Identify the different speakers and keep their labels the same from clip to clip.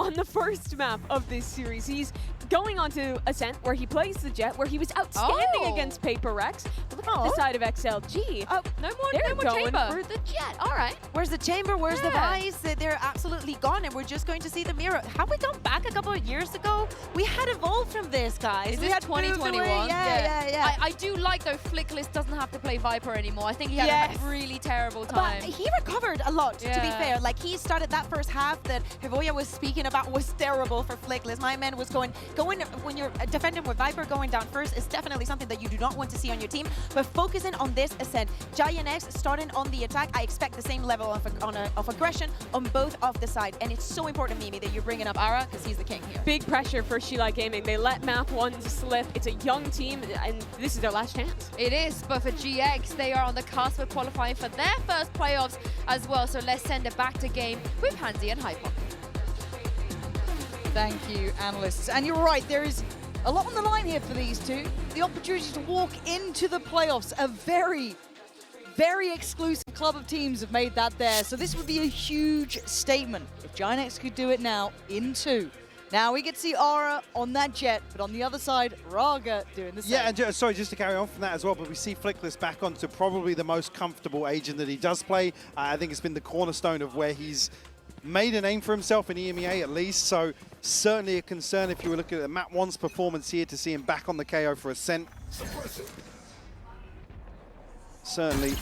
Speaker 1: on the first map of this series. He's going onto Ascent, where he plays the Jet, where he was outstanding against Paper Rex. But look at the side of XLG.
Speaker 2: Oh,
Speaker 1: no more
Speaker 2: Chamber.
Speaker 1: for the Jet. All right.
Speaker 2: Where's the Chamber? Where's the Vice? They're absolutely gone, and we're just going to see the mirror. Have we gone back a couple of years ago? We had evolved from this, guys.
Speaker 3: Is
Speaker 2: we
Speaker 3: this
Speaker 2: had
Speaker 3: 2021?
Speaker 2: Yeah.
Speaker 3: I do like, though, Flickless doesn't have to play Viper anymore. I think he had a really terrible time.
Speaker 2: But he recovered a lot, to be fair. Like, he started that first half that Hevoya was speaking about was terrible for Flickless. My man was going when you're defending with Viper going down first is definitely something that you do not want to see on your team. But focusing on this Ascent, Giant X starting on the attack, I expect the same level of aggression on both of the side. And it's so important, Mimi, that you're bringing up Ara, because he's the king here.
Speaker 1: Big pressure for Shilai Gaming. They let map 1 slip. It's a young team, and this is their last chance.
Speaker 3: It is, but for GX, they are on the cusp of qualifying for their first playoffs as well. So let's send it back to game with Hansi and Hyper.
Speaker 4: Thank you, analysts. And you're right, there is a lot on the line here for these two. The opportunity to walk into the playoffs. A very, very exclusive club of teams have made that there. So this would be a huge statement if Giant X could do it now in 2. Now we get to see Aura on that Jet, but on the other side, Raga doing the same.
Speaker 5: Yeah, and sorry, just to carry on from that as well, but we see Flickless back onto probably the most comfortable agent that he does play. I think it's been the cornerstone of where he's made a name for himself in EMEA at least, so certainly a concern if you were looking at Map 1's performance here to see him back on the KO for Ascent. Certainly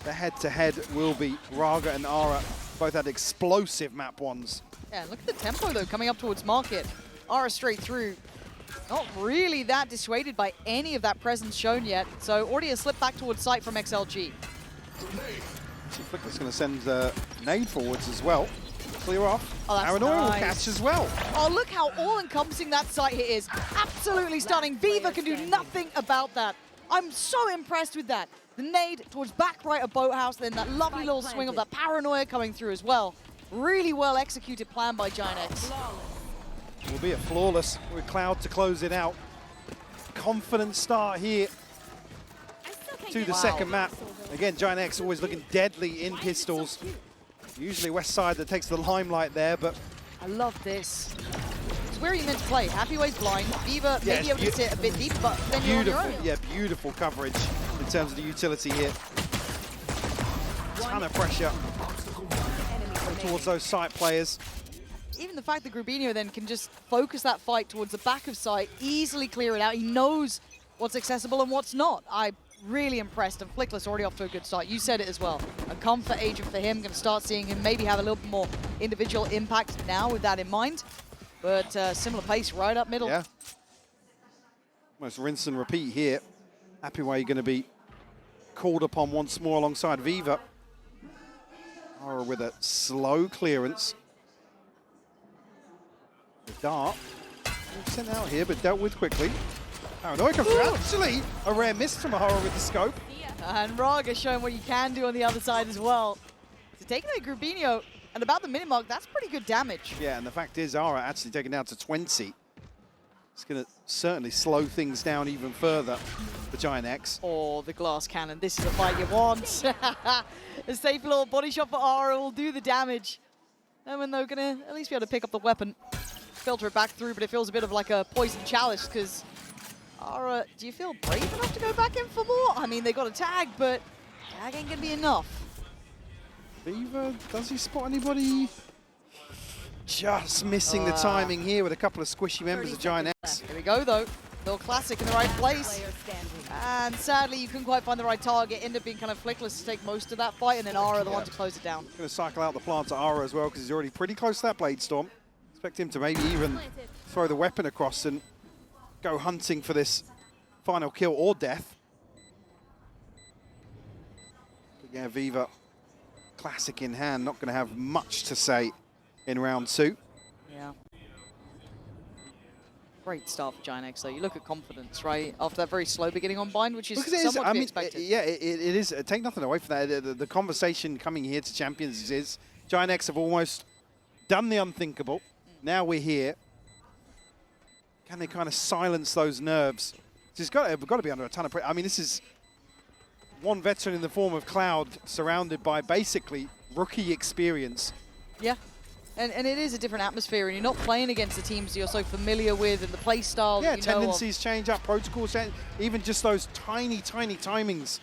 Speaker 5: the head-to-head will be Raga and Ara, both had explosive Map 1s.
Speaker 4: Yeah, look at the tempo though, coming up towards Market. Ara straight through. Not really that dissuaded by any of that presence shown yet, so already a slip back towards site from XLG.
Speaker 5: Flickless going to send nade forwards as well. Clear off.
Speaker 4: Oh, that's
Speaker 5: Paranoia will
Speaker 4: nice.
Speaker 5: catch as well.
Speaker 4: Oh, look how all-encompassing that site hit is. Absolutely stunning. Viva can do nothing about that. I'm so impressed with that. The nade towards back right of Boathouse, then that lovely little swing of that Paranoia coming through as well. Really well executed plan by Giant X.
Speaker 5: Will be a flawless with Cloud to close it out. Confident start here to the second map. Again, Giant X always looking deadly in pistols. Usually West Side that takes the limelight there, but
Speaker 4: I love this. It's where you meant to play. Happyway's blind. Viva maybe able to sit a bit deep, but then you're on your own.
Speaker 5: Yeah, beautiful coverage in terms of the utility here. Ton of pressure towards those site players.
Speaker 4: Even the fact that Grubinho then can just focus that fight towards the back of site, easily clear it out. He knows what's accessible and what's not. I'm really impressed, and Flickless already off to a good start. You said it as well. A comfort agent for him. Going to start seeing him maybe have a little bit more individual impact now with that in mind. But similar pace right up middle.
Speaker 5: Yeah. Almost rinse and repeat here. Happyway going to be called upon once more alongside Viva. Aura with a slow clearance. The dart sent out here, but dealt with quickly. Paranoia comes through. Actually, a rare miss from Ahara with the scope.
Speaker 4: And Raga showing what you can do on the other side as well. So taking out Grubinho at about the minute mark, that's pretty good damage.
Speaker 5: Yeah, and the fact is, Ara actually taken down to 20. It's going to certainly slow things down even further for Giant X.
Speaker 4: Oh, the glass cannon. This is a fight you want. A safe little body shot for Ara will do the damage. And when they're going to at least be able to pick up the weapon, filter it back through, but it feels a bit of like a poison chalice because Ara, do you feel brave enough to go back in for more? I mean, they got a tag, but tag ain't going to be enough.
Speaker 5: Viva, does he spot anybody? Just missing the timing here with a couple of squishy members of Giant X.
Speaker 4: Here we go, though. Little classic in the right place. And sadly, you couldn't quite find the right target. Ended up being kind of Flickless to take most of that fight, and then Ara the one to close it down.
Speaker 5: Going to cycle out the plant to Ara as well because he's already pretty close to that Blade Storm. Expect him to maybe even throw the weapon across and go hunting for this final kill or death. But yeah, Viva, classic in hand, not going to have much to say in round 2.
Speaker 4: Yeah. Great start for Giant X, though. You look at confidence, right? After that very slow beginning on bind, which is somewhat to be expected.
Speaker 5: Yeah, it is. Take nothing away from that. The conversation coming here to Champions is Giant X have almost done the unthinkable. Now we're here. Can they kind of silence those nerves? It's got to be under a ton of pressure. I mean, this is one veteran in the form of Cloud surrounded by basically rookie experience.
Speaker 4: Yeah. And it is a different atmosphere, and you're not playing against the teams you're so familiar with and the play style
Speaker 5: Yeah,
Speaker 4: that you know of.
Speaker 5: tendencies change up, protocols change, even just those tiny, tiny timings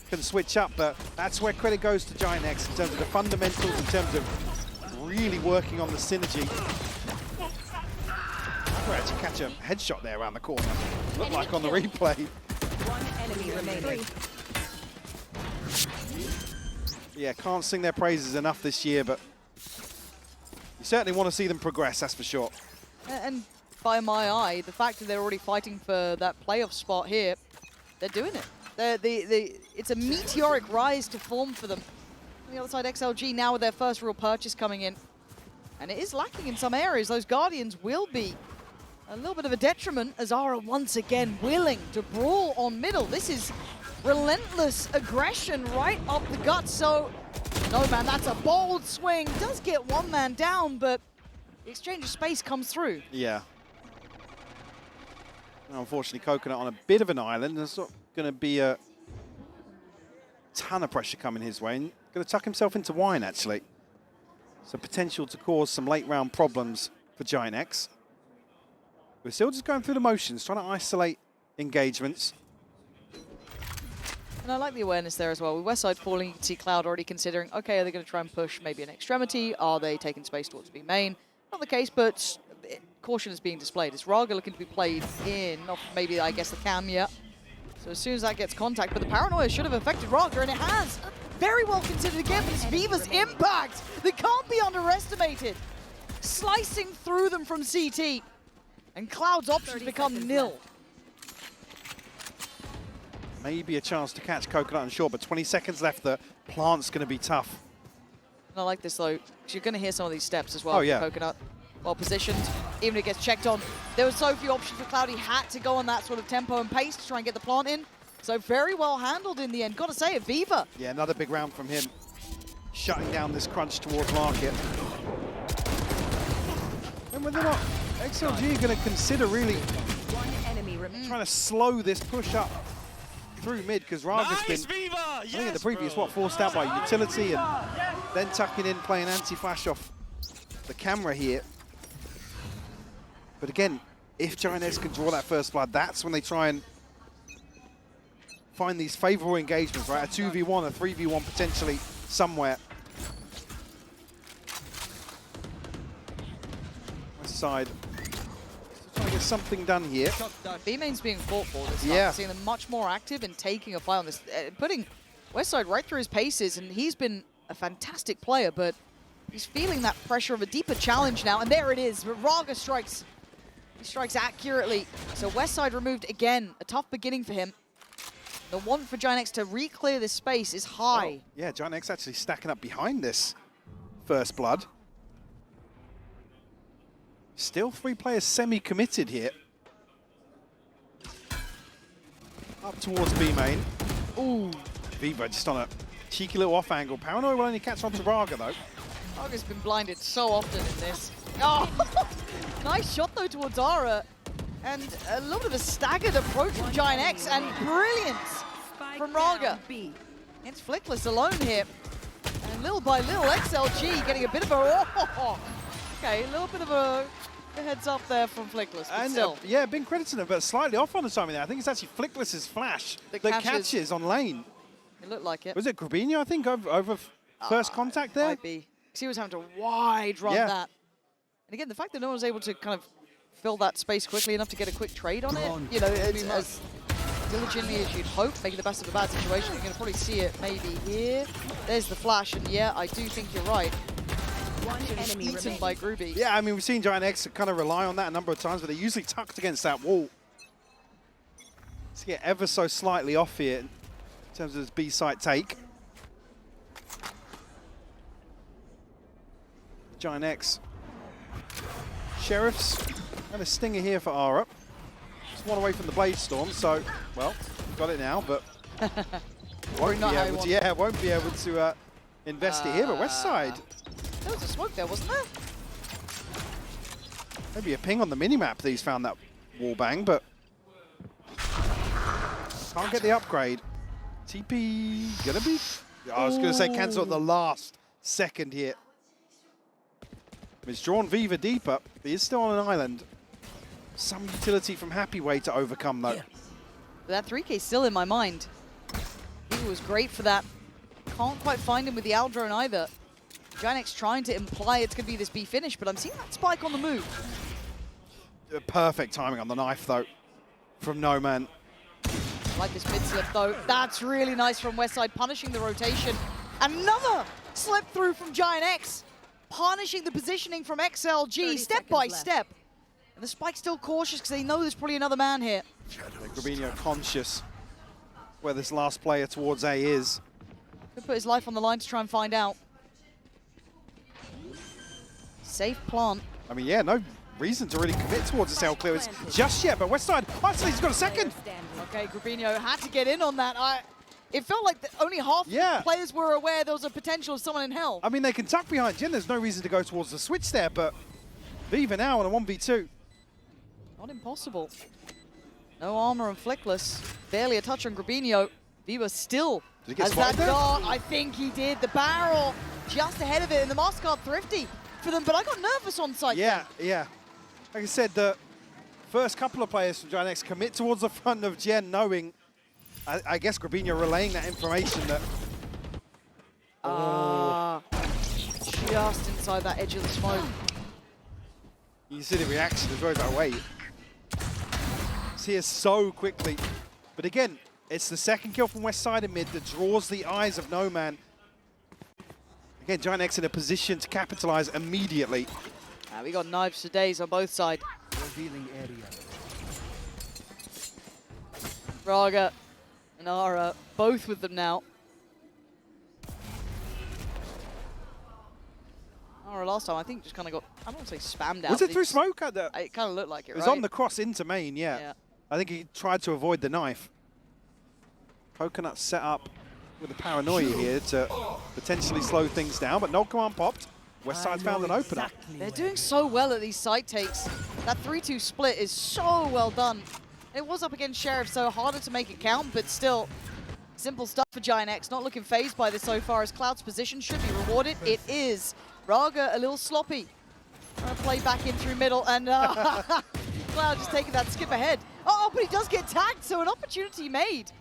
Speaker 5: can switch up, but that's where credit goes to Giant X in terms of the fundamentals, in terms of really working on the synergy. I could actually catch a headshot there around the corner. Looked like on the replay.
Speaker 6: One enemy remaining.
Speaker 5: Yeah, can't sing their praises enough this year, but you certainly want to see them progress, that's for sure.
Speaker 4: And by my eye, the fact that they're already fighting for that playoff spot here, they're doing it. It's a meteoric rise to form for them. On the other side, XLG now with their first real purchase coming in. And it is lacking in some areas. Those Guardians will be a little bit of a detriment as Zara once again willing to brawl on middle. This is relentless aggression right up the gut. So, no man, that's a bold swing. Does get one man down, but the exchange of space comes through.
Speaker 5: Yeah. Now, unfortunately, Coconut on a bit of an island. There's not going to be a ton of pressure coming his way. And going to tuck himself into wine, actually. So potential to cause some late round problems for Giant X. We're still just going through the motions, trying to isolate engagements.
Speaker 4: And I like the awareness there as well. With Westside falling, you can see Cloud already considering, okay, are they going to try and push maybe an extremity? Are they taking space towards B main? Not the case, but caution is being displayed. It's Raga looking to be played in, not maybe, I guess, the cam yet. So as soon as that gets contact, but the paranoia should have affected Raga, and it has. Very well considered again, but it's Viva's impact that can't be underestimated. Slicing through them from CT. And Cloud's options become nil.
Speaker 5: Maybe a chance to catch Coconut, unsure, but 20 seconds left. The plant's going to be tough.
Speaker 4: And I like this, though, because you're going to hear some of these steps as well.
Speaker 5: Oh, yeah.
Speaker 4: Coconut, well positioned, even if it gets checked on. There was so few options for Cloud. He had to go on that sort of tempo and pace to try and get the plant in. So very well handled in the end. Got to say it, Viva.
Speaker 5: Yeah, another big round from him. Shutting down this crunch towards market. And whether or not XLG are going to consider really
Speaker 6: One enemy remaining.
Speaker 5: trying to slow this push up through mid, because Raga's been, I think in the previous, forced out by utility and then tucking in, playing anti-flash off the camera here. But again, if Giant X can draw that first blood, that's when they try and find these favorable engagements, right? A 2v1, a 3v1 potentially somewhere. West side. Still trying to get something done here.
Speaker 4: B-main's being fought for this
Speaker 5: Yeah.
Speaker 4: time. Seeing them much more active and taking a fight on this. Putting Westside right through his paces, and he's been a fantastic player, but he's feeling that pressure of a deeper challenge now, and there it is. But Raga strikes. He strikes accurately. So Westside removed again. A tough beginning for him. The want for Giant X to re-clear this space is high.
Speaker 5: Oh, yeah, Giant X actually stacking up behind this first blood. Still 3 players semi-committed here. Up towards B main. Ooh, Viva just on a cheeky little off angle. Paranoia will only catch on to Raga though.
Speaker 4: Raga's been blinded so often in this. Oh, nice shot though towards Zara. And a little bit of a staggered approach from Giant X, and brilliance from Raga. It's Flickless alone here. And little by little, XLG getting a bit of a... Oh, okay, a little bit of a heads up there from Flickless, but
Speaker 5: And
Speaker 4: still.
Speaker 5: yeah, been credited him, but slightly off on the timing there. I think it's actually Flickless's flash that catches on lane.
Speaker 4: It looked like it.
Speaker 5: Was it Grabinho, I think, over first contact there?
Speaker 4: Might be. Because he was having to wide run
Speaker 5: Yeah.
Speaker 4: that. And again, the fact that no one was able to kind of fill that space quickly enough to get a quick trade on it, you know, it's as diligently as you'd hope, making the best of a bad situation. You're going to probably see it maybe here. There's the flash, and yeah, I do think you're right.
Speaker 6: One enemy
Speaker 4: Eaten
Speaker 6: remaining.
Speaker 4: by Groovy.
Speaker 5: Yeah, I mean, we've seen Giant X kind of rely on that a number of times, but they're usually tucked against that wall. Let's get ever so slightly off here in terms of this B-site take. Giant X. Sheriffs and a stinger here for Ara. Just one away from the Blade Storm, so, well, got it now, but won't be able to invest it here, but West Side.
Speaker 4: There was a smoke there, wasn't there?
Speaker 5: Maybe a ping on the minimap that he's found that wall bang, but can't get the upgrade. TP gonna be? I was gonna say cancel at the last second here. It's drawn Viva deeper. He is still on an island. Some utility from Happy Way to overcome, though.
Speaker 4: But that 3K is still in my mind. He was great for that. Can't quite find him with the Aldrone either. Ginex trying to imply it's going to be this B finish, but I'm seeing that spike on the move.
Speaker 5: Perfect timing on the knife, though, from No Man.
Speaker 4: I like this mid slip, though. That's really nice from Westside, punishing the rotation. Another slip through from Ginex, punishing the positioning from XLG, step by step. And the spike's still cautious because they know there's probably another man here.
Speaker 5: Grabinho conscious where this last player towards A is.
Speaker 4: Could put his life on the line to try and find out. Safe plant.
Speaker 5: I mean, yeah, no reason to really commit towards this L clearance just yet, but Westside, actually, he's got a second.
Speaker 4: Okay, Grabinho had to get in on that. It felt like only half the players were aware there was a potential of someone in hell.
Speaker 5: I mean, they can tuck behind Jin. There's no reason to go towards the switch there, but Viva now on a 1v2.
Speaker 4: Not impossible. No armor and flickless. Barely a touch on Grabinho. Viva still has that dart. I think he did. The barrel just ahead of it, and the Mastercard thrifty for them, but I got nervous on site.
Speaker 5: Yeah. Like I said, the first couple of players from Ginex commit towards the front of Jen, knowing, I guess Grabinho relaying that information that...
Speaker 4: Just inside that edge of the smoke.
Speaker 5: You see the reaction as well, like, wait. It's here so quickly. But again, it's the second kill from Westside in mid that draws the eyes of No Man. Again, Ginex in a position to capitalize immediately.
Speaker 4: We got knives for days on both sides.
Speaker 7: Revealing area.
Speaker 4: Raga and Ara, both with them now. Ara last time, I think, just kind of got, I don't want to say spammed out.
Speaker 5: Was it through smoke?
Speaker 4: It kind of looked like it,
Speaker 5: was on the cross into main, yeah. I think he tried to avoid the knife. Coconut set up with the paranoia here to potentially slow things down, but no command popped. Westside's found an opener.
Speaker 4: They're doing so well at these side takes. That 3-2 split is so well done. It was up against Sheriff, so harder to make it count, but still simple stuff for Ginex. Not looking phased by this so far, as Cloud's position should be rewarded. It is. Raga a little sloppy. Trying to play back in through middle, and Cloud just taking that skip ahead. Oh, but he does get tagged, so an opportunity made.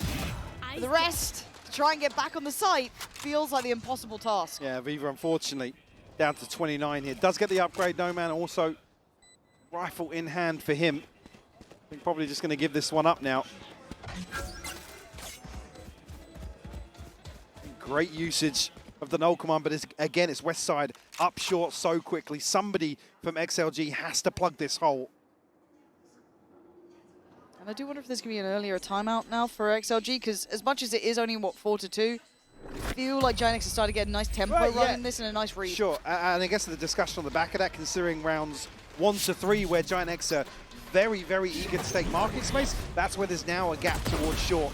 Speaker 4: For the rest, to try and get back on the site, feels like the impossible task.
Speaker 5: Yeah, Viva, unfortunately, down to 29 here. Does get the upgrade, No Man, also rifle in hand for him. I think probably just going to give this one up now. Great usage of the null command, but again, it's Westside up short so quickly. Somebody from XLG has to plug this hole.
Speaker 4: And I do wonder if there's going to be an earlier timeout now for XLG, because as much as it is only, what, 4-2, I feel like Ginex has started to get a nice tempo running this and a nice read.
Speaker 5: Sure, and I guess the discussion on the back of that, considering rounds 1 to 3, where Ginex are very, very eager to take market space, that's where there's now a gap towards short.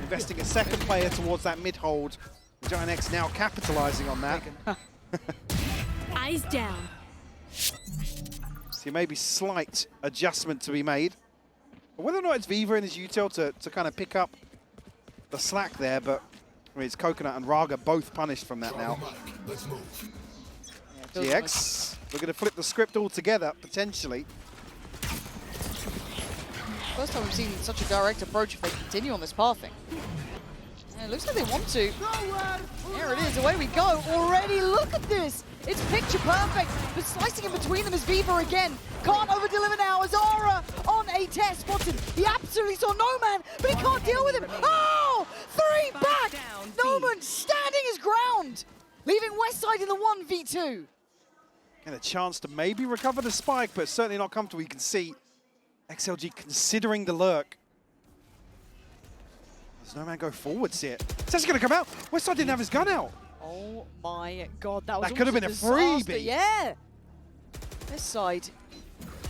Speaker 5: Investing a second player towards that mid-hold. Ginex now capitalizing on that.
Speaker 1: Eyes down.
Speaker 5: So maybe slight adjustment to be made. But whether or not it's Viva and his util to kind of pick up the slack there, but I mean, it's Coconut and Raga both punished from that now. GX, we're going to flip the script altogether, potentially.
Speaker 4: First time we've seen such a direct approach if they continue on this pathing. And it looks like they want to. There it is, away we go. Already, look at this. It's picture perfect, but slicing in between them is Viva again. Can't over-deliver now as Aura on a test. Spots him. He absolutely saw No Man, but he can't deal with him. Oh! 3 back! No Man standing his ground, leaving Westside in the 1v2.
Speaker 5: And a chance to maybe recover the spike, but certainly not comfortable. You can see XLG considering the lurk. Does No Man go forwards here? It's actually going to come out. Westside didn't have his gun out.
Speaker 4: Oh my god, that was
Speaker 5: That could have been a freebie.
Speaker 4: Yeah. This side.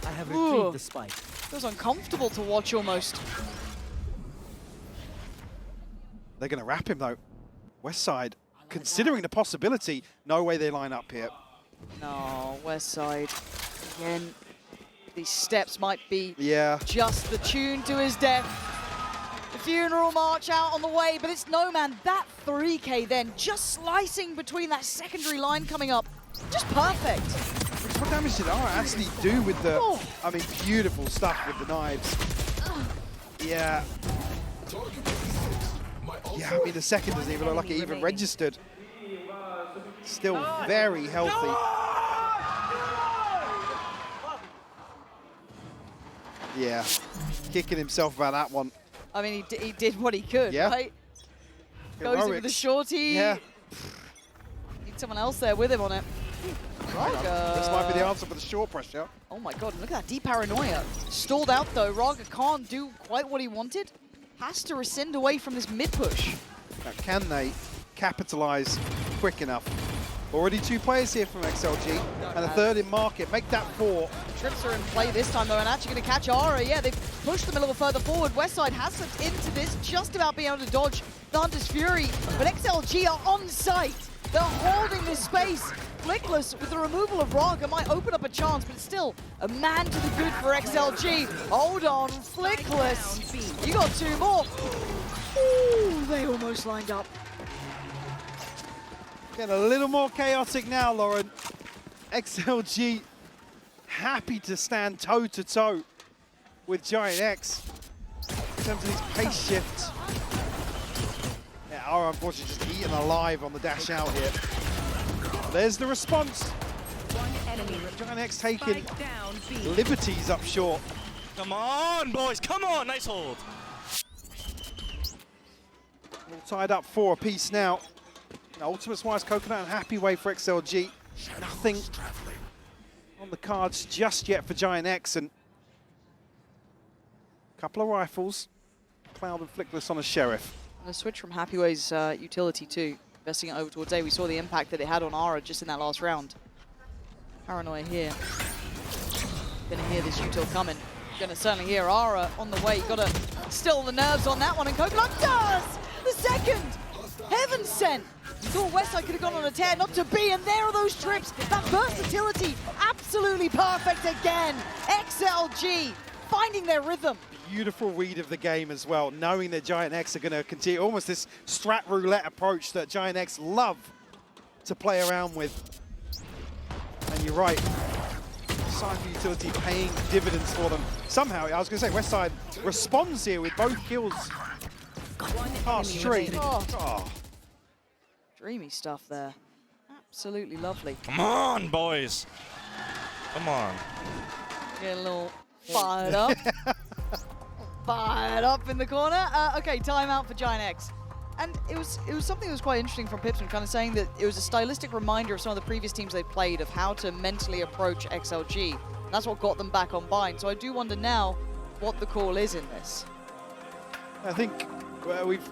Speaker 7: I have retrieved the spike.
Speaker 4: Feels uncomfortable to watch almost.
Speaker 5: They're going to wrap him though. Westside, considering the possibility, no way they line up here.
Speaker 4: No, Westside. Again, these steps might be just the tune to his death. The funeral march out on the way, but it's No Man. That 3K then, just slicing between that secondary line coming up. Just perfect.
Speaker 5: What damage did Ara actually do with the, I mean, beautiful stuff with the knives. Yeah. Yeah, I mean, the second doesn't even look like it even registered. Still very healthy. Yeah, kicking himself about that one.
Speaker 4: I mean, he did what he could, right? Goes in with the shorty.
Speaker 5: Yeah.
Speaker 4: Need someone else there with him on it. Raga.
Speaker 5: This might be the answer for the short pressure.
Speaker 4: Oh my god, look at that deep paranoia. Stalled out though. Raga can't do quite what he wanted. Has to rescind away from this mid push.
Speaker 5: Now, can they capitalize quick enough? Already 2 players here from XLG and a third in market. Make that 4.
Speaker 4: Trips are in play this time though, and actually going to catch Ara. Yeah, they've pushed them a little further forward. Westside has slipped into this, just about being able to dodge the Hunter's Fury. But XLG are on site. They're holding this space. Flickless with the removal of Raga might open up a chance, but it's still a man to the good for XLG. Hold on, Flickless. You got 2 more. Ooh, they almost lined up.
Speaker 5: Getting a little more chaotic now, Lauren. XLG happy to stand toe-to-toe with Giant X in terms of these pace shifts. Yeah, Ara unfortunately just eaten alive on the dash out here. There's the response. Giant X taking liberties up short.
Speaker 8: Come on, boys, come on, nice hold.
Speaker 5: All tied up 4 apiece now. Ultimates-wise, Coconut and Happy Way for XLG. Nothing on the cards just yet for Giant X, and a couple of rifles. Cloud and Flickless on a Sheriff.
Speaker 4: And a switch from Happy Way's utility too, investing it over towards A. We saw the impact that it had on Ara just in that last round. Paranoia here. Gonna hear this util coming. Gonna certainly hear Ara on the way. Gotta still the nerves on that one, and Coconut does! The second! Heaven sent! Thought Westside could have gone on a tear, not to be, and there are those trips. That versatility, absolutely perfect again. XLG finding their rhythm.
Speaker 5: Beautiful read of the game as well, knowing that Giant X are going to continue almost this strat roulette approach that Giant X love to play around with. And you're right, Cypher utility paying dividends for them. Somehow, I was going to say, Westside responds here with both kills past tree. Oh.
Speaker 4: Dreamy stuff there. Absolutely lovely.
Speaker 8: Come on, boys. Come on.
Speaker 4: Get a little fired up. Fired up in the corner. Okay, timeout for Giant X. And it was something that was quite interesting from Pipson, kind of saying that it was a stylistic reminder of some of the previous teams they played of how to mentally approach XLG. That's what got them back on bind. So I do wonder now what the call is in this.
Speaker 5: I think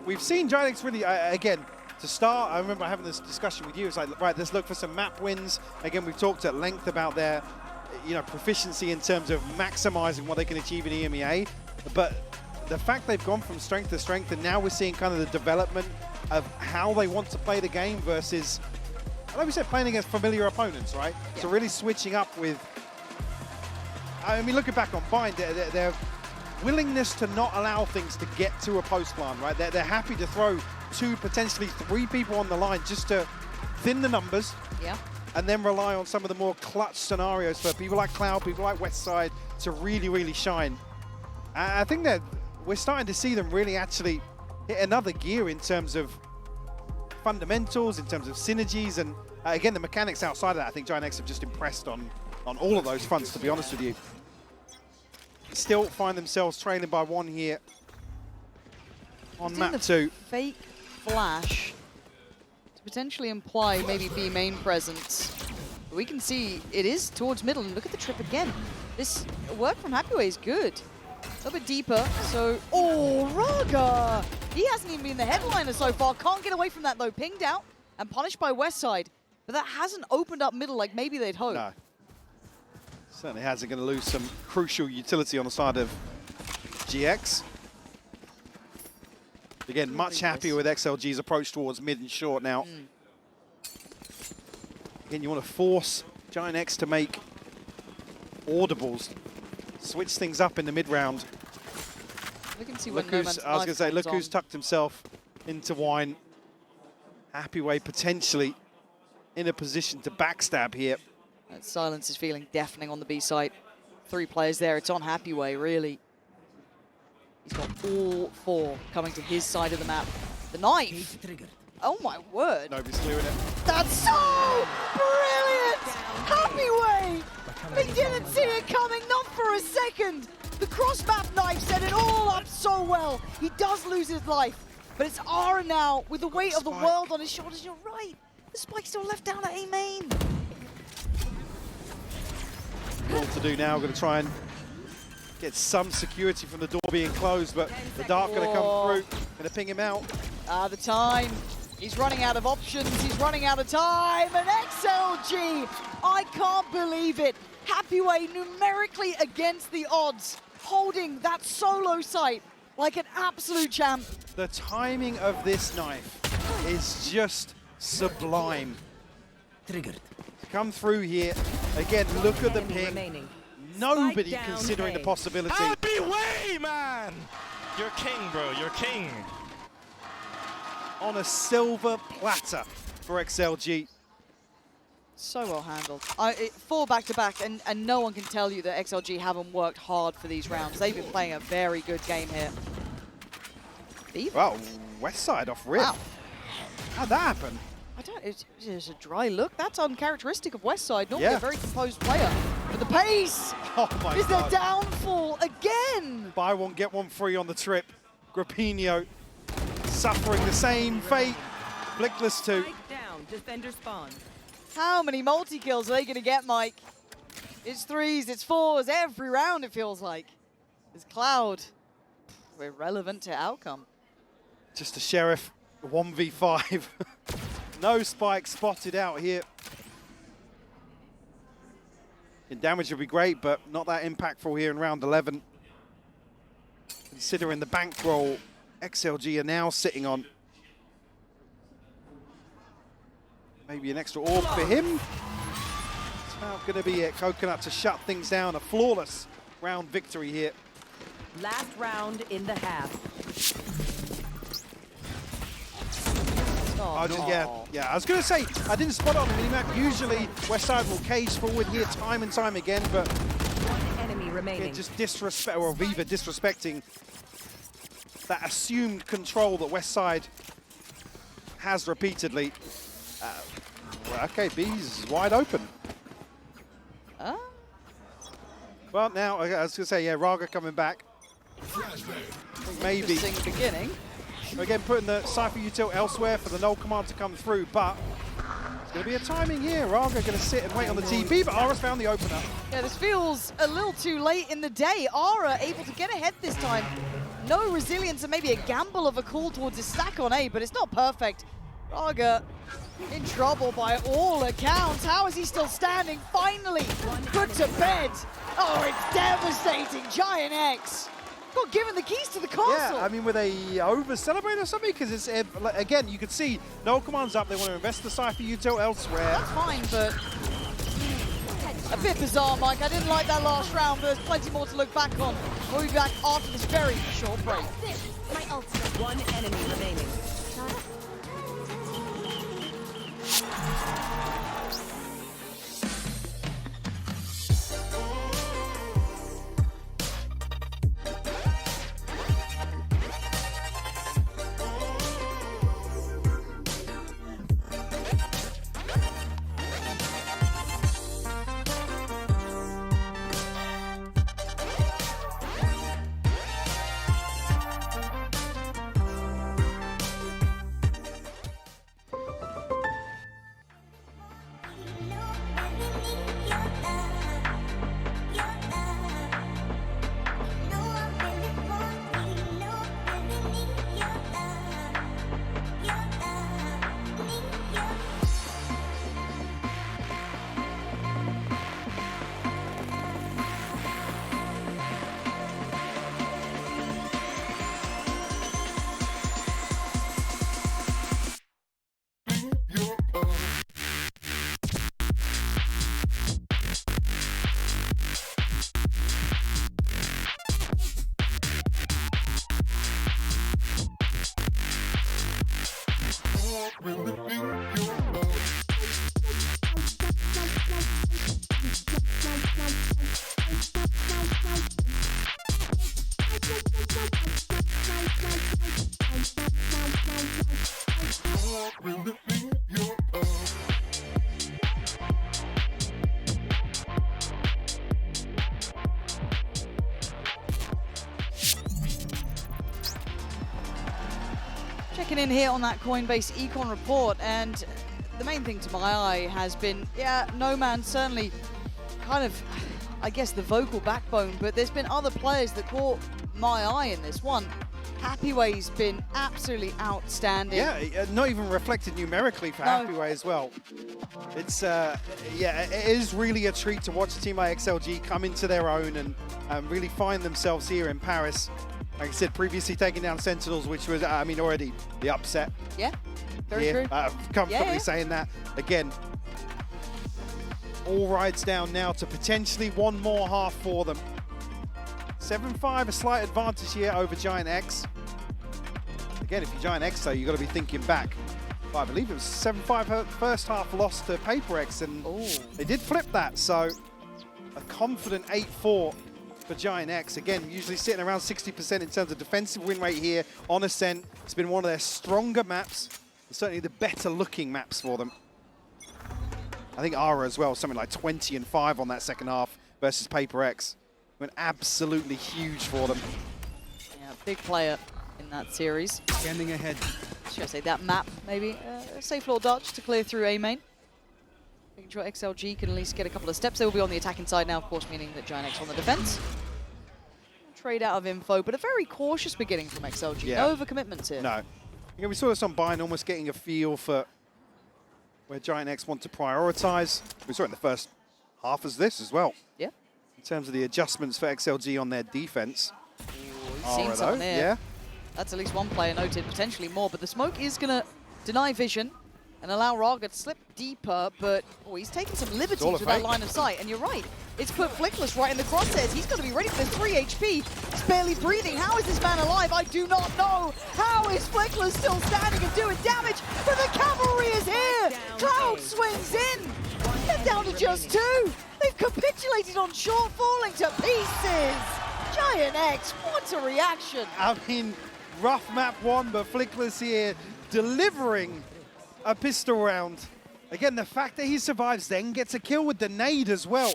Speaker 5: we've seen Giant X really, again, to start, I remember having this discussion with you. It's like, right, let's look for some map wins. Again, we've talked at length about their, proficiency in terms of maximizing what they can achieve in EMEA. But the fact they've gone from strength to strength, and now we're seeing kind of the development of how they want to play the game versus, like we said, playing against familiar opponents, right? Yeah. So really switching up with, I mean, looking back on Bind, their willingness to not allow things to get to a post plant, right? They're happy to throw 2, potentially 3 people on the line just to thin the numbers.
Speaker 4: Yeah.
Speaker 5: And then rely on some of the more clutch scenarios for people like Cloud, people like Westside to really, really shine. I think that we're starting to see them really actually hit another gear in terms of fundamentals, in terms of synergies, and again, the mechanics outside of that. I think Giant X have just impressed on all of those fronts, to be honest with you. Still find themselves trailing by 1 here on map 2.
Speaker 4: Fake flash to potentially imply maybe B main presence. But we can see it is towards middle, and look at the trip again. This work from Happy Way is good. A little bit deeper, so... Oh, Raga! He hasn't even been the headliner so far. Can't get away from that, though. Pinged out and punished by Westside. But that hasn't opened up middle like maybe they'd hoped.
Speaker 5: No. Certainly hasn't going to lose some crucial utility on the side of GX. Again, much happier with XLG's approach towards mid and short now. Again, you want to force Giant X to make audibles. Switch things up in the mid-round.
Speaker 4: We can see when
Speaker 5: I was going to say, look who's tucked himself into wine. Happy Way potentially in a position to backstab here.
Speaker 4: That silence is feeling deafening on the B side. 3 players there. It's on Happy Way, really. He's got all 4 coming to his side of the map. The knife. Oh my word.
Speaker 5: Nobody's clearing it.
Speaker 4: That's so brilliant! Happy Way! He didn't see it coming, not for a second. The cross-map knife set it all up so well. He does lose his life, but it's Ara now with the weight of the world on his shoulders. You're right. The spike's still left down at A main.
Speaker 5: What to do now? Going to try and get some security from the door being closed, but the dart going to come through. Going to ping him out.
Speaker 4: The time. He's running out of options. He's running out of time. And XLG, I can't believe it. Happy Way numerically against the odds, holding that solo site like an absolute champ.
Speaker 5: The timing of this knife is just sublime.
Speaker 7: Triggered.
Speaker 5: Come through here. Again, look at the
Speaker 6: Enemy
Speaker 5: ping.
Speaker 6: remaining.
Speaker 5: Nobody
Speaker 6: Spike down
Speaker 5: considering
Speaker 6: A.
Speaker 5: the possibility.
Speaker 8: Happy Way, man! You're king, bro. You're king.
Speaker 5: On a silver platter for XLG.
Speaker 4: So well handled. 4 back-to-back, and no one can tell you that XLG haven't worked hard for these rounds. They've been playing a very good game here. Beaver?
Speaker 5: Wow, West Side off rip.
Speaker 4: Wow.
Speaker 5: How'd that happen?
Speaker 4: I don't, it's a dry look. That's uncharacteristic of West Side. Normally
Speaker 5: Yeah.
Speaker 4: a very composed player. But the pace
Speaker 5: Oh my
Speaker 4: is their
Speaker 5: God.
Speaker 4: downfall again.
Speaker 5: Buy one, get one free on the trip. Grappino suffering the same fate. Blickless 2.
Speaker 6: Spike down. Defender spawn.
Speaker 4: How many multi-kills are they going to get, Mike? It's 3s, it's 4s, every round it feels like. It's Cloud. Irrelevant to outcome.
Speaker 5: Just a Sheriff 1v5. No spike spotted out here. Damage would be great, but not that impactful here in round 11. Considering the bankroll XLG are now sitting on. Maybe an extra orb for him. It's not going to be it. Coconut to shut things down. A flawless round victory here.
Speaker 6: Last round in the half.
Speaker 5: Oh, yeah. I was going to say, I didn't spot it on the minimap. Usually, Westside will cage forward here time and time again, but
Speaker 6: One enemy remaining.
Speaker 5: yeah, just disrespect, or Viva disrespecting that assumed control that Westside has repeatedly. Well, okay, B's wide open. Well, now, I was going to say, yeah, Raga coming back. Maybe.
Speaker 4: Interesting beginning.
Speaker 5: Again, putting the Cypher util elsewhere for the null command to come through, but there's going to be a timing here. Raga going to sit and wait on the TP, but Ara's found the opener.
Speaker 4: Yeah, this feels a little too late in the day. Ara able to get ahead this time. No resilience and maybe a gamble of a call towards his stack on A, but it's not perfect. Raga in trouble by all accounts. How is he still standing? Finally put to bed. Oh, it's devastating. Giant X got given the keys to the castle.
Speaker 5: Yeah, I mean, were they over-celebrate or something? Because it's, again, you could see no commands up. They want to invest the Cypher util elsewhere.
Speaker 4: That's fine, but a bit bizarre, Mike. I didn't like that last round, but there's plenty more to look back on. We'll be back after this very short break.
Speaker 6: One enemy remaining.
Speaker 4: checking in here on that Coinbase Econ report, and the main thing to my eye has been, yeah, Noman certainly kind of, I guess, the vocal backbone, but there's been other players that caught my eye in this one. Happyway's been absolutely outstanding.
Speaker 5: Yeah, not even reflected numerically for Happyway as well. It's, yeah, it is really a treat to watch a team like XLG come into their own and really find themselves here in Paris. Like I said, previously taking down Sentinels, which was, I mean, already the upset.
Speaker 4: Yeah, very true.
Speaker 5: Comfortably saying that. Again, all rides down now to potentially one more half for them. 7-5, a slight advantage here over Giant X. Again, if you're Giant X, though, you've got to be thinking back. Well, I believe it was 7-5 first half loss to Paper X, and they did flip that. So a confident 8-4 for Giant X. Again, usually sitting around 60% in terms of defensive win rate here on Ascent. It's been one of their stronger maps, and certainly the better looking maps for them. I think Ara as well, something like 20-5 on that second half versus Paper X. Went absolutely huge for them.
Speaker 4: Yeah, big player in that series.
Speaker 7: Scanning ahead.
Speaker 4: Should I say that map, maybe? A safe little dodge to clear through A main. Making sure XLG can at least get a couple of steps. They will be on the attacking side now, of course, meaning that Giant X on the defense. Trade out of info, but a very cautious beginning from XLG.
Speaker 5: Yeah.
Speaker 4: No overcommitments here.
Speaker 5: No. Yeah, we saw this on Bayern, almost getting a feel for where Giant X want to prioritize. We saw it in the first half as this as well.
Speaker 4: Yeah.
Speaker 5: In terms of the adjustments for XLG on their defense.
Speaker 4: Seen someone there.
Speaker 5: Yeah.
Speaker 4: That's at least one player noted, potentially more, but the smoke is going to deny vision and allow Raga to slip deeper, but he's taking some liberties with that line of sight, and you're right. It's put Flickless right in the crosshairs. He's got to be ready for this 3 HP. He's barely breathing. How is this man alive? I do not know. How is Flickless still standing and doing damage? But the cavalry is here. Cloud swings in. They're down to just 2. They've capitulated on short, falling to pieces. Giant X, what a reaction.
Speaker 5: I mean, rough map one, but Flickless here delivering a pistol round. Again, the fact that he survives then gets a kill with the nade as well.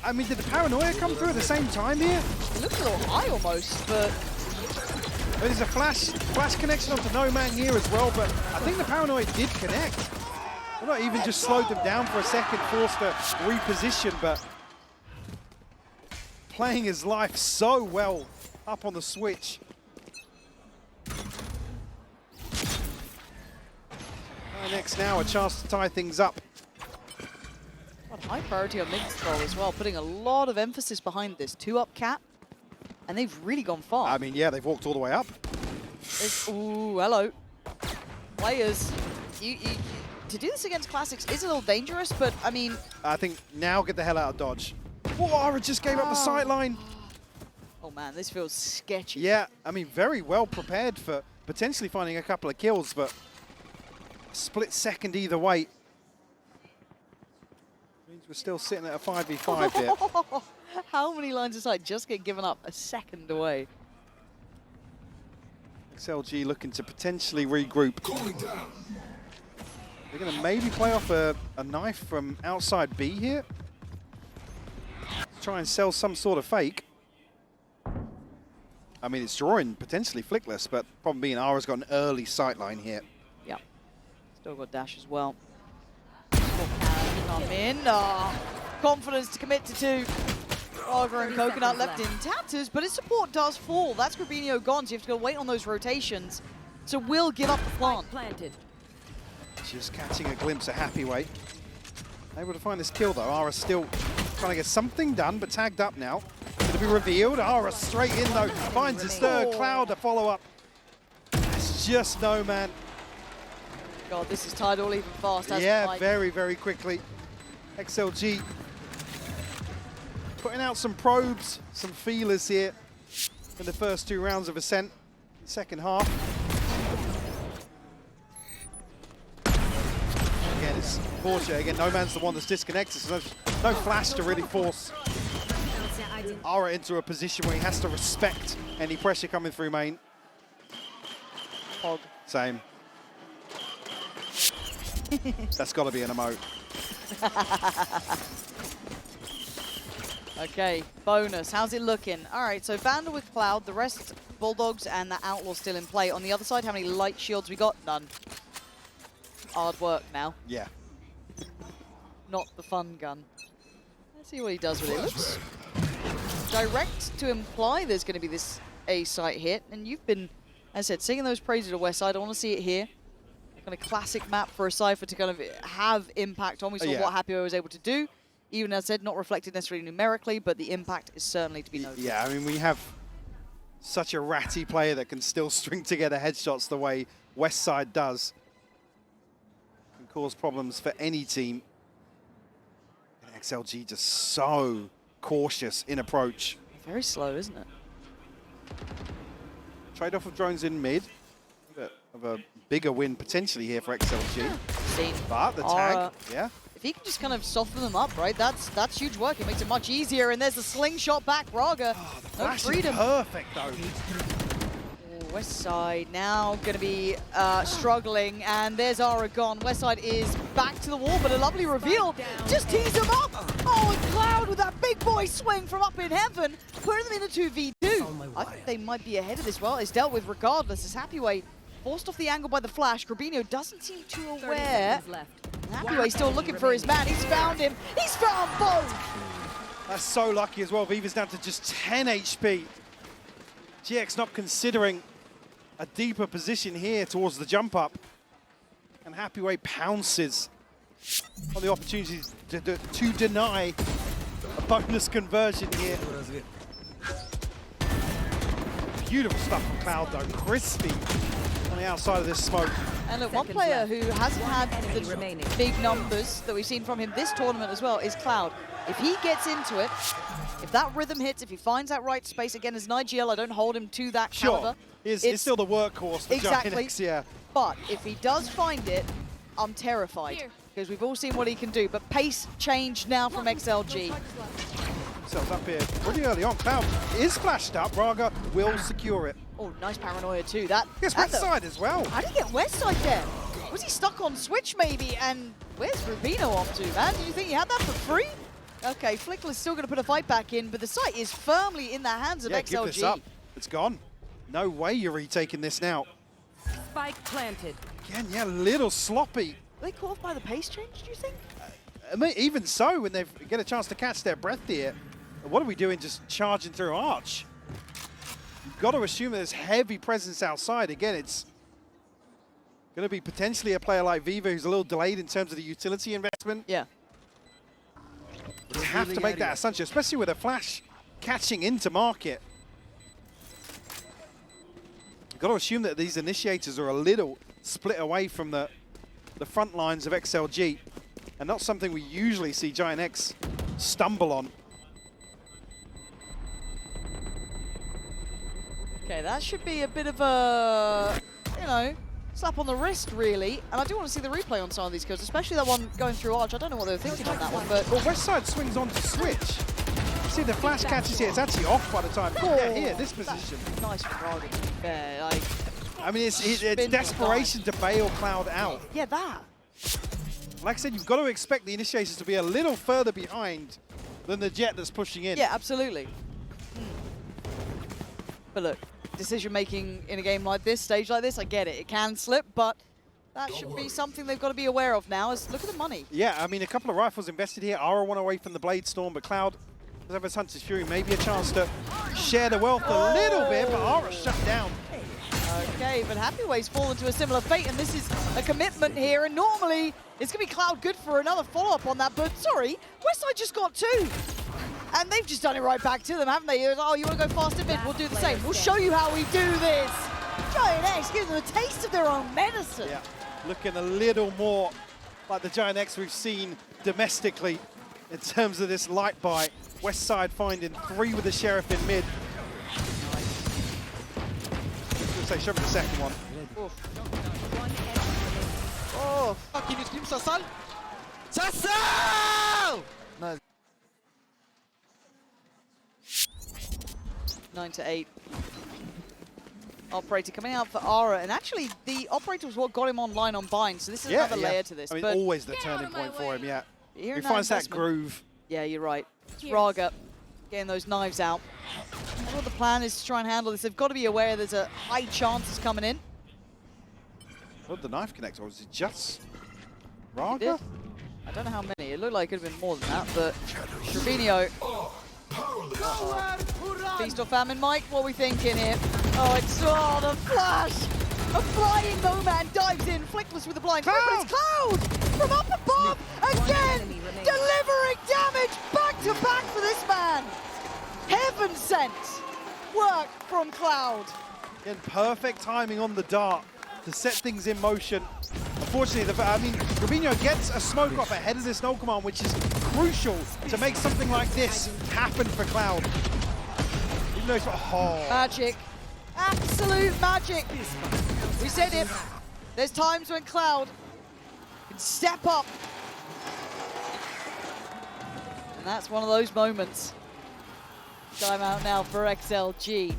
Speaker 5: I mean, did the paranoia come through at the same time here?
Speaker 4: It looks a little high almost, but
Speaker 5: There's a flash connection onto No Man here as well, but I think the paranoia did connect. Well, not even just slowed them down for a second, forced to reposition, but playing his life so well up on the switch. Next now, a chance to tie things up.
Speaker 4: high priority on mid control as well, putting a lot of emphasis behind this 2-up cap, and they've really gone far.
Speaker 5: I mean, yeah, they've walked all the way up.
Speaker 4: Ooh, hello. Players, to do this against Classics is a little dangerous, but I mean...
Speaker 5: I think now get the hell out of Dodge. Oh, Ara just gave up the sight line.
Speaker 4: Oh man, this feels sketchy.
Speaker 5: Yeah, I mean, very well prepared for potentially finding a couple of kills, but split second either way. Means we're still sitting at a 5v5 here.
Speaker 4: How many lines of sight just get given up a second away?
Speaker 5: XLG looking to potentially regroup. They're going to maybe play off a knife from outside B here. Try and sell some sort of fake. I mean, it's drawing potentially Flickless, but problem being Ara's got an early sight line here.
Speaker 4: Yeah. Still got dash as well. Still can come in. Oh, confidence to commit to 2. Raga and Coconut left in tatters, but his support does fall. That's Grabinho gone, so you have to go wait on those rotations. So will give up the plant.
Speaker 6: Planted.
Speaker 5: Just catching a glimpse of Happyway. Able to find this kill though. Ara still trying to get something done, but tagged up now. Going to be revealed. Ara straight in though. Finds his third. Cloud to follow up. It's just No Man.
Speaker 4: God, this is tied all even fast.
Speaker 5: Yeah, very, very quickly. XLG putting out some probes, some feelers here in the first 2 rounds of Ascent. Second half. Again, it's fortunate. Again, No Man's the one that's disconnected, so no flash to really force Ara into a position where he has to respect any pressure coming through main.
Speaker 4: Hog.
Speaker 5: Same. That's got to be an emote.
Speaker 4: Okay, bonus. How's it looking? All right, so Vandal with Cloud. The rest Bulldogs and the Outlaw still in play. On the other side, how many light shields we got? None. Hard work now.
Speaker 5: Yeah.
Speaker 4: Not the fun gun. Let's see what he does with it. Looks direct to imply there's going to be this A site hit. And you've been, as I said, singing those praises to West Side. I want to see it here. Kind of classic map for a Cypher to kind of have impact on. We saw what Happy Way was able to do. Even as I said, not reflected necessarily numerically, but the impact is certainly to be noted.
Speaker 5: Yeah, I mean, we have such a ratty player that can still string together headshots the way West Side does. Can cause problems for any team. And XLG just so cautious in approach.
Speaker 4: Very slow, isn't it?
Speaker 5: Trade-off of drones in mid. A bit of a bigger win potentially here for XLG.
Speaker 4: Seen.
Speaker 5: But the tag, yeah.
Speaker 4: If he can just kind of soften them up, right, that's huge work. It makes it much easier. And there's the slingshot back, Raga.
Speaker 5: Oh, the
Speaker 4: No
Speaker 5: flash is
Speaker 4: freedom.
Speaker 5: perfect, though.
Speaker 4: Oh, West Side now going to be struggling. And there's Aragon. West Side is back to the wall, but a lovely reveal. Just tease him up. Oh, and Cloud with that big boy swing from up in heaven. Putting them in a 2v2. I think they might be ahead of this. Well, it's dealt with regardless. As Happy Way forced off the angle by the flash. Grabinho doesn't seem too aware. Happy Way still looking for his man. He's found him. He's found both.
Speaker 5: That's so lucky as well. Viva's down to just 10 HP. GX not considering a deeper position here towards the jump up. And Happy Way pounces on the opportunity to deny a bonus conversion here. Beautiful stuff from Cloud though. Crispy on the outside of this smoke.
Speaker 4: And look, one player who hasn't had the big numbers that we've seen from him this tournament as well is Cloud. If he gets into it, if that rhythm hits, if he finds that right space, again, as an IGL, I don't hold him to that caliber.
Speaker 5: It's still the workhorse for
Speaker 4: exactly.
Speaker 5: Giant, yeah.
Speaker 4: But if he does find it, I'm terrified. Because we've all seen what he can do. But pace change now from XLG.
Speaker 5: Themselves up here pretty early on. Cloud is flashed up. Raga will secure it.
Speaker 4: Oh, nice paranoia too. That.
Speaker 5: Yes, West Side as well.
Speaker 4: How did he get West Side there? Was he stuck on Switch maybe? And where's Rubino off to, man? Did you think he had that for free? Okay, Flickler's still going to put a fight back in, but the site is firmly in the hands of XLG.
Speaker 5: Give this up. It's gone. No way you're retaking this now.
Speaker 6: Spike planted.
Speaker 5: Again, yeah, a little sloppy.
Speaker 4: Are they caught off by the pace change, do you think?
Speaker 5: I mean, even so, when they get a chance to catch their breath here, what are we doing just charging through Arch? You've got to assume there's heavy presence outside. Again, it's going to be potentially a player like Viva who's a little delayed in terms of the utility investment.
Speaker 4: Yeah.
Speaker 5: You have to make that assumption, especially with a flash catching into market. You've got to assume that these initiators are a little split away from the front lines of XLG, and not something we usually see Giant X stumble on.
Speaker 4: Okay, that should be a bit of a, you know, slap on the wrist, really. And I do want to see the replay on some of these kills, especially that one going through Arch. I don't know what they were thinking on that one, but...
Speaker 5: Well, West Side swings on to switch. You see the flash catches here. It's actually off by the time they get here, this position.
Speaker 4: Nice from Raga, to be fair. Like,
Speaker 5: I mean, it's desperation to bail Cloud out.
Speaker 4: yeah, that.
Speaker 5: Like I said, you've got to expect the initiators to be a little further behind than the Jet that's pushing in.
Speaker 4: Yeah, absolutely. But look, decision-making in a game like this, stage like this, I get it. It can slip, but that should be something they've got to be aware of now. Is look at the money.
Speaker 5: Yeah, I mean, a couple of rifles invested here. Ara one away from the Blade Storm, but Cloud does have his Hunter's Fury. Maybe a chance to share the wealth a little bit, but Ara shut down.
Speaker 4: Okay, but Happy Way's fallen to a similar fate, and this is a commitment here, and normally it's going to be Cloud good for another follow-up on that, but sorry, Westside just got 2. And they've just done it right back to them, haven't they? Oh, you want to go fast a bit? We'll do the same. We'll show you how we do this. Giant X gives them a taste of their own medicine.
Speaker 5: Yeah, looking a little more like the Giant X we've seen domestically in terms of this light buy. Westside finding 3 with the Sheriff in mid. Say, show me the second one.
Speaker 4: Oh,
Speaker 7: Can you scream Sasal? Nice.
Speaker 4: 9-8. Operator coming out for Ara, and actually the Operator was what got him online on Bind, so this is another layer to this.
Speaker 5: I mean,
Speaker 4: but
Speaker 5: always the turning point for him, yeah.
Speaker 4: He
Speaker 5: finds that groove.
Speaker 4: Yeah, you're right. Raga getting those knives out. what the plan is to try and handle this. They've got to be aware there's a high chance it's coming in.
Speaker 5: What did the knife connect, or was it just
Speaker 4: He
Speaker 5: Raga?
Speaker 4: did. I don't know how many. It looked like it could have been more than that, but Trevino. Feast or famine, Mike? What are we thinking here? Oh, it's the flash! A flying Nomad dives in, Flickless with the blind. But it's Cloud from up above again, delivering damage back to back for this man. Heaven sent work from Cloud.
Speaker 5: Again, perfect timing on the dart to set things in motion. Unfortunately, Rubinho gets a smoke off ahead of this no command, which is crucial to make something like this happen for Cloud. Even though it's
Speaker 4: Magic. Absolute magic. We said it. There's times when Cloud can step up. And that's one of those moments. Timeout now for XLG.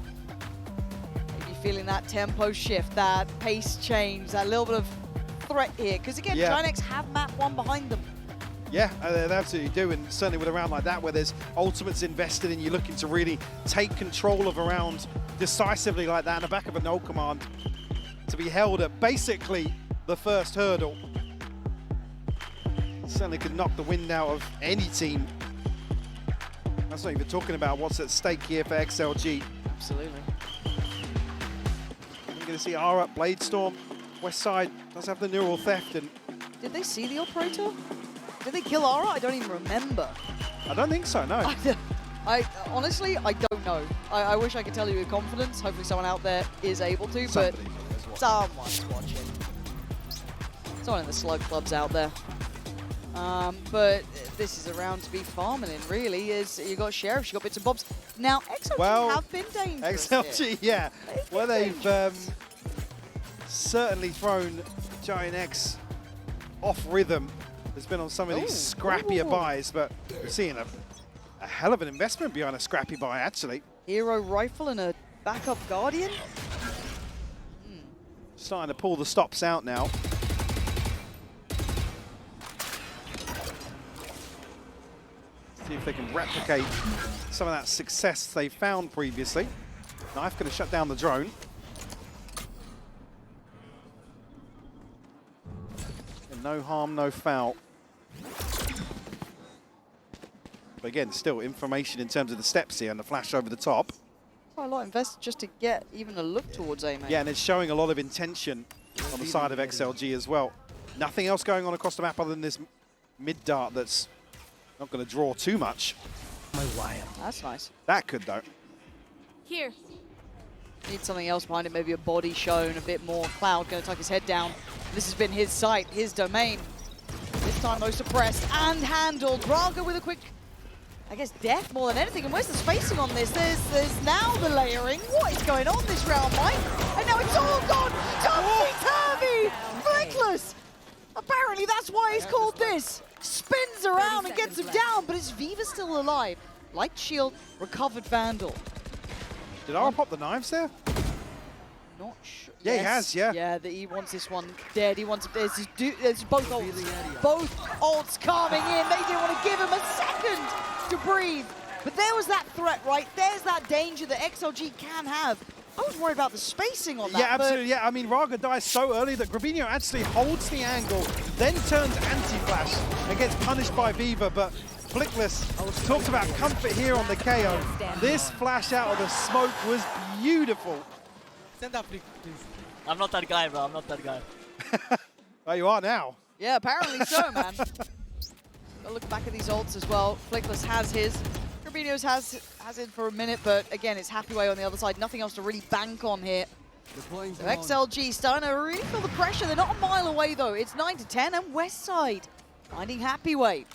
Speaker 4: Maybe feeling that tempo shift, that pace change, that little bit of threat here. Because again, Giant have map 1 behind them.
Speaker 5: Yeah, they absolutely do, and certainly with a round like that where there's ultimates invested and you're looking to really take control of a round decisively like that in the back of a no command, to be held at basically the first hurdle. Certainly could knock the wind out of any team. That's not even talking about what's at stake here for XLG.
Speaker 4: Absolutely.
Speaker 5: We're going to see R up, Bladestorm. West side does have the neural theft, and
Speaker 4: Did they see the operator? Did they kill Ara? I don't even remember.
Speaker 5: I don't think so, no.
Speaker 4: Honestly, I don't know. I wish I could tell you with confidence. Hopefully someone out there is able to, but someone's watching. Someone in the slug club's out there. But this is a round to be farming in, really. You got Sheriff, you got bits and bobs. Now, XLG have been dangerous
Speaker 5: XLG,
Speaker 4: here.
Speaker 5: yeah. Well, they've certainly thrown Giant X off rhythm. Has been on some of these scrappier buys, but we're seeing a hell of an investment behind a scrappy buy, actually.
Speaker 4: Hero rifle and a backup Guardian.
Speaker 5: Starting to pull the stops out now. See if they can replicate some of that success they found previously. Knife going to shut down the drone. And no harm, no foul. But again, still information in terms of the steps here and the flash over the top.
Speaker 4: Quite a lot invested just to get even a look towards A, mate.
Speaker 5: Yeah, and it's showing a lot of intention on the side of XLG as well. Nothing else going on across the map other than this mid dart that's not going to draw too much.
Speaker 4: That's nice.
Speaker 5: That could, though.
Speaker 1: Here.
Speaker 4: Need something else behind it, maybe a body shown, a bit more. Cloud going to tuck his head down. This has been his site, his domain. This time, though, suppressed and handled. Raga with a quick, I guess, death more than anything. And where's the spacing on this? There's now the layering. What is going on this round, Mike? And now it's all gone. Topsy-turvy! Flickless! Apparently, that's why he's called this. Spins around and gets him down, but is Viva still alive? Light shield, recovered Vandal.
Speaker 5: Did Ara pop the knives there?
Speaker 4: Not sure.
Speaker 5: Yeah, he has, yeah.
Speaker 4: Yeah, he wants this one dead. He wants there's both ults. Both ults coming in. They didn't want to give him a second to breathe. But there was that threat, right? There's that danger that XLG can have. I was worried about the spacing on that.
Speaker 5: Yeah, absolutely, yeah. I mean, Raga dies so early that Grabinho actually holds the angle, then turns anti-flash and gets punished by Viva, but Flickless talks about comfort here on the KO. This flash out of the smoke was beautiful.
Speaker 7: Send that flick, please.
Speaker 9: I'm not that guy, bro. I'm not that guy.
Speaker 5: Oh, you are now.
Speaker 4: Yeah, apparently so, man. Gotta look back at these ults as well. Flickless has his. Grabinho's has it for a minute, but again, it's Happy Way on the other side. Nothing else to really bank on here. So XLG starting to really feel the pressure. They're not a mile away, though. It's 9-10, and West side finding Happy Way.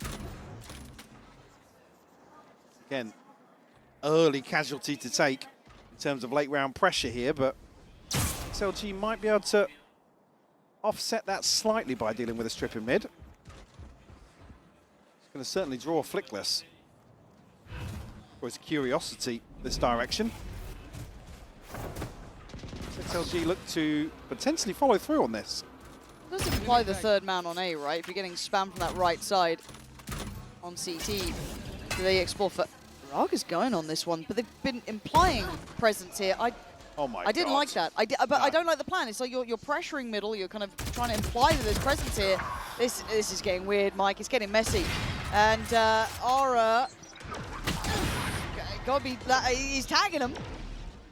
Speaker 5: Again, early casualty to take in terms of late round pressure here, but XLG might be able to offset that slightly by dealing with a strip in mid. It's going to certainly draw Flickless for his curiosity this direction. XLG look to potentially follow through on this.
Speaker 4: Does imply the third man on A, right? If you're getting spammed from that right side on CT, do they explore for Raga's going on this one, but they've been implying presence here.
Speaker 5: Oh my
Speaker 4: I didn't
Speaker 5: God.
Speaker 4: like that. But I don't like the plan. It's like you're pressuring middle. You're kind of trying to imply that there's presence here. This is getting weird, Mike. It's getting messy. And Aura, gotta be. He's tagging him,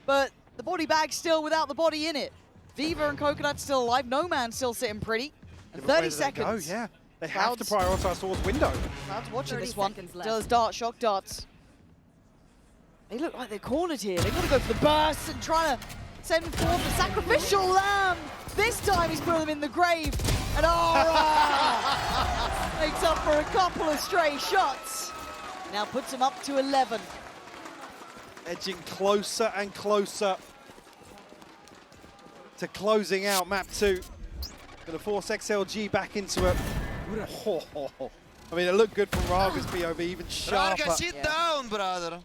Speaker 4: but the body bag's still without the body in it. Viva and Coconut still alive. No Man's still sitting pretty. And 30 seconds.
Speaker 5: Oh yeah, they have to prioritize towards window.
Speaker 4: Cloud's watching
Speaker 6: 30
Speaker 4: this one.
Speaker 6: seconds left.
Speaker 4: Still has dart, shock darts. They look like they're cornered here. They've got to go for the burst and try to send forth the sacrificial lamb. This time he's putting them in the grave. And Aura makes up for a couple of stray shots. Now puts him up to 11.
Speaker 5: Edging closer and closer to closing out map 2. Going to force XLG back into it. I mean, it looked good from Raga's POV, even sharper.
Speaker 7: Raga, sit down, brother.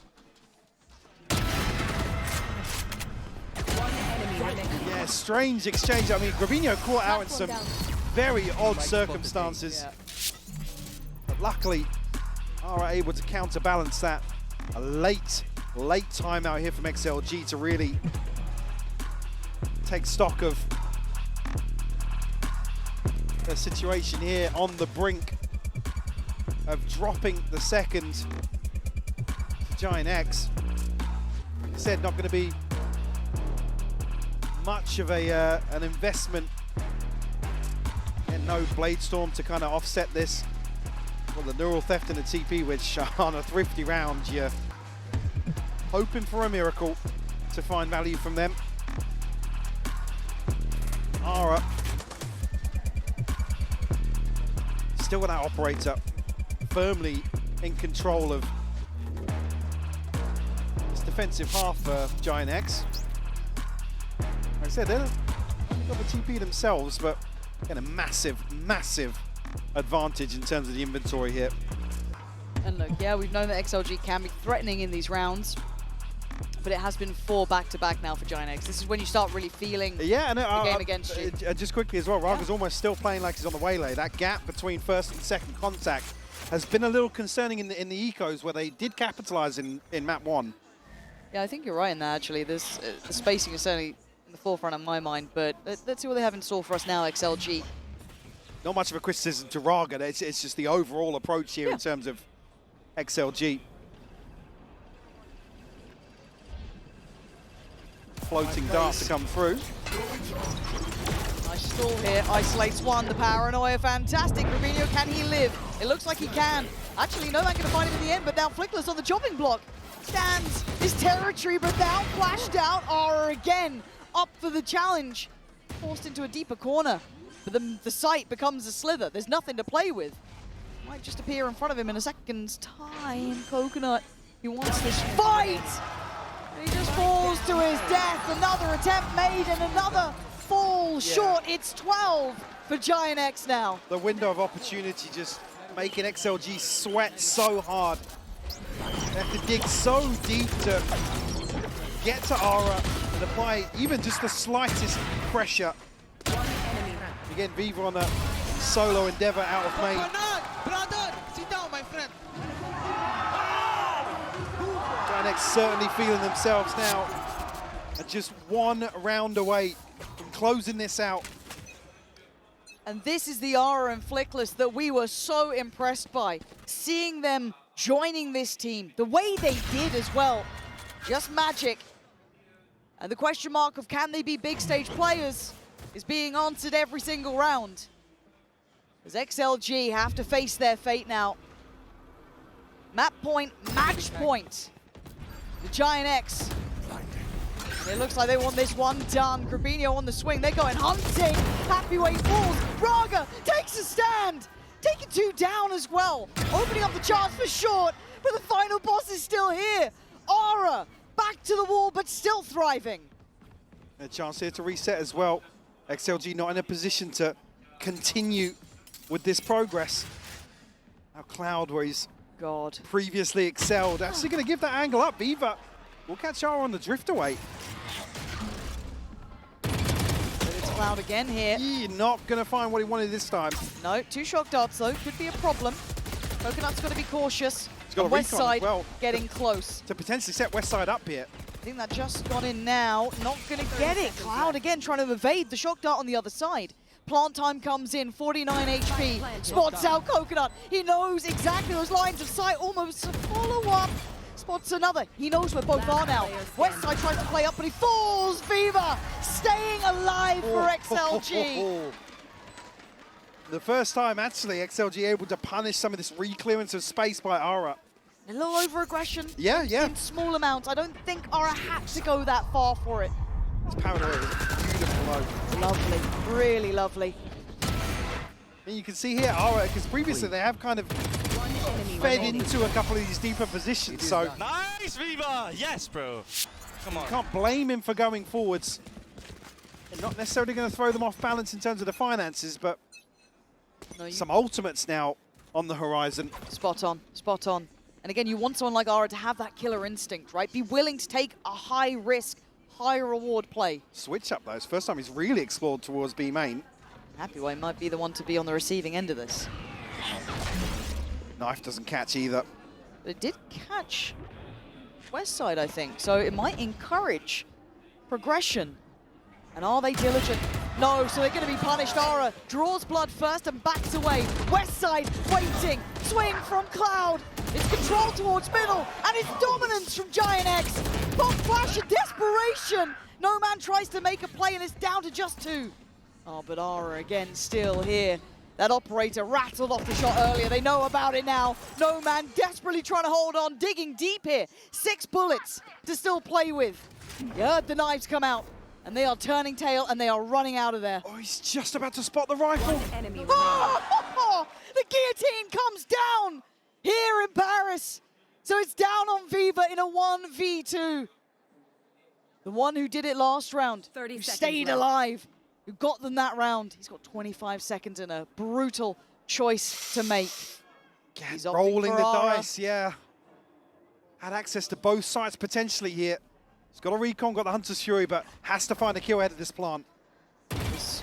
Speaker 5: Yeah, strange exchange. I mean, Gravino caught out in some very odd circumstances. But luckily, are able to counterbalance that. A late timeout here from XLG to really take stock of the situation here on the brink of dropping the second Giant X. Like I said, not going to be much of an investment, and no Blade Storm to kind of offset this. Well, the neural theft and the TP, which on a thrifty round, you're hoping for a miracle to find value from them. Aura still got that operator firmly in control of this defensive half for Giant X. Like I said, they've got the TP themselves, but again, a massive advantage in terms of the inventory here.
Speaker 4: And look, yeah, we've known that XLG can be threatening in these rounds, but it has been 4 back-to-back now for Giant X. This is when you start really feeling the game against you.
Speaker 5: Just quickly as well, Raga's almost still playing like he's on the waylay. That gap between first and second contact has been a little concerning in the ecos, where they did capitalize in map 1.
Speaker 4: Yeah, I think you're right in that, actually. This, the spacing is certainly in the forefront of my mind, but let's see what they have in store for us now, XLG.
Speaker 5: Not much of a criticism to Raga, it's just the overall approach here in terms of XLG. Floating dart to come through.
Speaker 4: Nice stall here, isolates one, the paranoia, fantastic. Rubinho, can he live? It looks like he can. Actually, no, not gonna find him in the end, but now Flickless on the chopping block. Stands his territory, but now flashed out. Aura again, up for the challenge. Forced into a deeper corner, but the sight becomes a slither. There's nothing to play with. Might just appear in front of him in a second's time. Coconut, he wants this fight! He just falls to his death. Another attempt made and another fall short. It's 12 for Giant X now.
Speaker 5: The window of opportunity just making XLG sweat so hard. They have to dig so deep to get to Aura and apply even just the slightest pressure. Again, Viva on a solo endeavor out of main.
Speaker 7: Brother, sit down, my friend.
Speaker 5: Giant X certainly feeling themselves now, and just 1 round away from closing this out.
Speaker 4: And this is the Aura and Flickless that we were so impressed by. Seeing them joining this team, the way they did as well, just magic. And the question mark of can they be big stage players is being answered every single round. As XLG have to face their fate now. Map point, match point. The Giant X. It looks like they want this one done. Grabinho on the swing, they're going hunting. Happy way falls. Raga takes a stand. Taking 2 down as well. Opening up the chance for short, but the final boss is still here. Aura back to the wall, but still thriving.
Speaker 5: A chance here to reset as well. XLG not in a position to continue with this progress. Now Cloud, where he's previously excelled, actually going to give that angle up. Viva will catch Aura on the drift away.
Speaker 4: It's Cloud again here.
Speaker 5: Not going to find what he wanted this time.
Speaker 4: No, 2 shock darts though, could be a problem. Coconut's got to be cautious.
Speaker 5: He's got
Speaker 4: And
Speaker 5: a recon as
Speaker 4: Westside
Speaker 5: well
Speaker 4: getting close.
Speaker 5: to potentially set Westside up here.
Speaker 4: I think that just got in now. Not going to get it. Cloud again trying to evade the shock dart on the other side. Plant time comes in, 49 HP. Spots out Coconut. He knows exactly those lines of sight. Almost a follow-up. Spots another. He knows where both are now. Westside tries to play up, but he falls. Viva staying alive for XLG.
Speaker 5: The first time, actually, XLG able to punish some of this reclearance of space by Aura.
Speaker 4: A little over-aggression.
Speaker 5: Yeah, yeah.
Speaker 4: In small amounts. I don't think Aura had to go that far for it.
Speaker 5: This paranoia is beautiful.
Speaker 4: Lovely. Really lovely.
Speaker 5: And you can see here, Aura, because previously they have kind of fed into a couple of these deeper positions, so
Speaker 8: Nice, Viva! Yes, bro. Come on.
Speaker 5: you can't blame him for going forwards. They're not necessarily going to throw them off balance in terms of the finances, but
Speaker 4: No,
Speaker 5: some ultimates now on the horizon.
Speaker 4: Spot on, spot on. And again, you want someone like Aura to have that killer instinct, right? Be willing to take a high-risk, high-reward play.
Speaker 5: Switch up, though. It's the first time he's really explored towards B main.
Speaker 4: Happy Way might be the one to be on the receiving end of this.
Speaker 5: Knife doesn't catch either.
Speaker 4: But it did catch Westside, I think, so it might encourage progression. And are they diligent? No, so they're going to be punished. Aura draws blood first and backs away. Westside waiting. Swing from Cloud. It's control towards middle, and it's dominance from Giant X. Bomb flash and desperation. No Man tries to make a play, and it's down to just 2. Oh, but Aura again still here. That operator rattled off the shot earlier. They know about it now. No Man desperately trying to hold on, digging deep here. 6 bullets to still play with. You heard the knives come out, and they are turning tail, and they are running out of there.
Speaker 5: Oh, he's just about to spot the rifle.
Speaker 6: Enemy remaining.
Speaker 4: Oh, the guillotine comes down here in Paris. So it's down on Viva in a 1v2. The one who did it last round,
Speaker 6: 30
Speaker 4: who
Speaker 6: seconds
Speaker 4: stayed
Speaker 6: left.
Speaker 4: alive, who got them that round. He's got 25 seconds and a brutal choice to make. He's opting
Speaker 5: Rolling
Speaker 4: for
Speaker 5: the
Speaker 4: Aura.
Speaker 5: dice, yeah. Had access to both sides potentially here. He's got a recon, got the Hunter's Fury, but has to find a kill ahead of this plant.
Speaker 4: This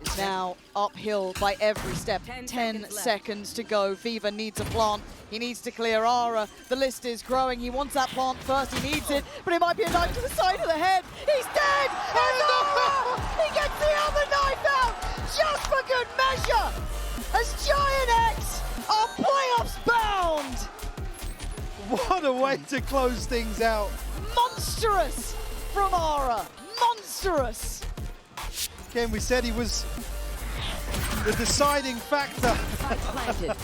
Speaker 4: is now uphill by every step.
Speaker 6: 10
Speaker 4: 10
Speaker 6: seconds
Speaker 4: seconds to go. Viva needs a plant. He needs to clear Aura. The list is growing. He wants that plant first. He needs it, but it might be a knife to the side of the head. He's dead! And Aura! He gets the other knife out just for good measure as Giant X are playoffs bound.
Speaker 5: What a way to close things out.
Speaker 4: Monstrous from Aura. Monstrous.
Speaker 5: Again, we said he was the deciding factor
Speaker 6: Spike planted.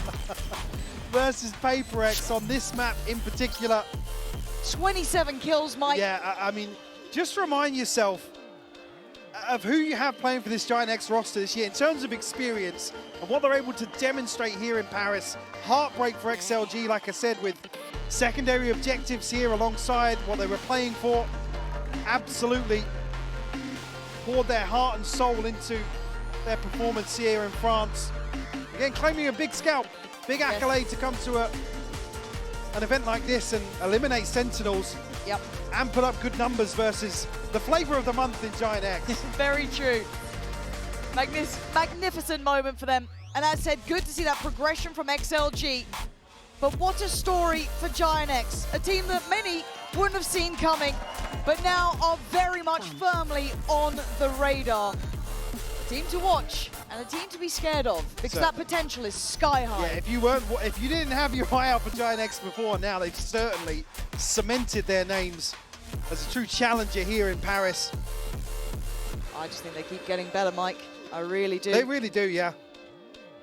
Speaker 5: versus Paper X on this map in particular.
Speaker 4: 27 kills, Mike.
Speaker 5: Yeah, I mean, just remind yourself of who you have playing for this Giant X roster this year in terms of experience and what they're able to demonstrate here in Paris. Heartbreak for XLG, like I said, with secondary objectives here alongside what they were playing for. Absolutely poured their heart and soul into their performance here in France. Again, claiming a big scalp, big accolade to come to an event like this and eliminate Sentinels.
Speaker 4: Yep.
Speaker 5: And put up good numbers versus the flavor of the month in Giant X.
Speaker 4: Very true. Magnificent moment for them. And as I said, good to see that progression from XLG. But what a story for Giant X, a team that many wouldn't have seen coming, but now are very much firmly on the radar. A team to watch and a team to be scared of, because that potential is sky high.
Speaker 5: Yeah, if you didn't have your eye out for Giant X before, now they've certainly cemented their names as a true challenger here in Paris.
Speaker 4: I just think they keep getting better, Mike. I really do.
Speaker 5: They really do, yeah.